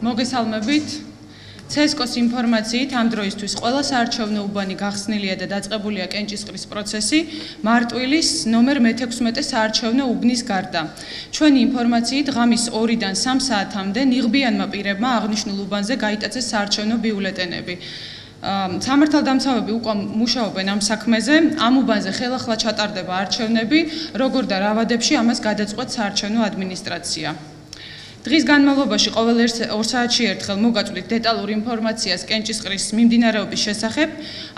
მოგესალმებით. CESCO-ს ინფორმაციით ამ დროისთვის ყველა საარჩევნო უბანი გახსნილია და დაწყებულია კენჭისყრის პროცესი მარტვილის ნომერ მე-16 საარჩევნო უბნის გარდა. ჩვენი ინფორმაციით ღამის 2-დან 3 საათამდე ნიღბიანმა პირებმა აღნიშნულ უბანზე გაიტაცეს საარჩევნო ბიულეტენები. სამართალდამცავები უკვე მუშაობენ ამ საქმეზე, ამ უბანზე ხელახლა ჩატარდება არჩევნები, როგორ და რა ვადებში ამას გადაწყვეტს საარჩევნო ადმინისტრაცია. დღის განმავლობაში ყოველ 2 საათში ერთხელ მოგაწვდით დეტალურ ინფორმაციას კენჭისყრის მიმდინარეობის შესახებ,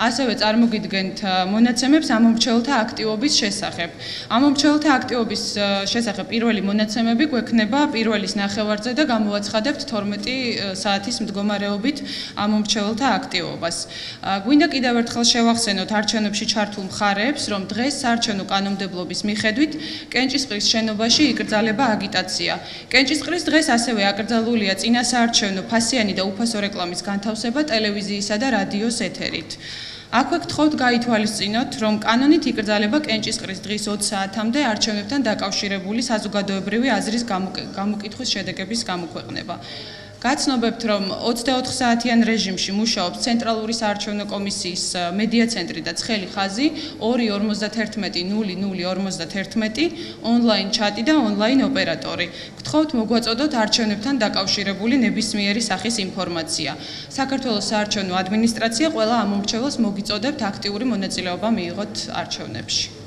ასევე წარმოგიდგენთ მონაცემებს ამომრჩეველთა აქტივობის შესახებ. ამომრჩეველთა აქტივობის შესახებ პირველი მონაცემები გვექნება პირველის ნახევარზე და გამოვაცხადებთ 12 საათის მდგომარეობით ამომრჩეველთა აქტივობას. გვინდა კიდევ ერთხელ შევახსენოთ არჩევნებში ჩართულ მხარეებს, რომ დღეს საარჩევნო კანონმდებლობის მიხედვით კენჭისყრის შენობაში იკრძალება აგიტაცია. კენჭისყრის დღეს ასევე აკრძალულია წინასაარჩევნო ფასიანი და უფასო რეკლამის განთავსება ტელევიზიისა და რადიოს ეთერით. აქვე გთხოვთ გაითვალისწინოთ, რომ კანონით იკრძალება კენჭისყრის დღის 20 საათამდე არჩევნებთან დაკავშირებული საზოგადოებრივი აზრის გამოკითხვის შედეგების გამოქვეყნება. გაცნობებთ, რომ 24 საათიან რეჟიმში მუშაობს ცენტრალური საარჩევნო კომისიის მედია ცენტრი და ცხელი ხაზი 2510051 ონლაინ ჩატი და ონლაინ ოპერატორი. გთხოვთ მოგვაწოდოთ არჩევნებთან დაკავშირებული ნებისმიერი სახის ინფორმაცია. საქართველოს საარჩევნო ადმინისტრაცია ყველა ამომრჩეველს მოგიწოდებთ აქტიური მონაწილეობა მიიღოთ არჩევნებში.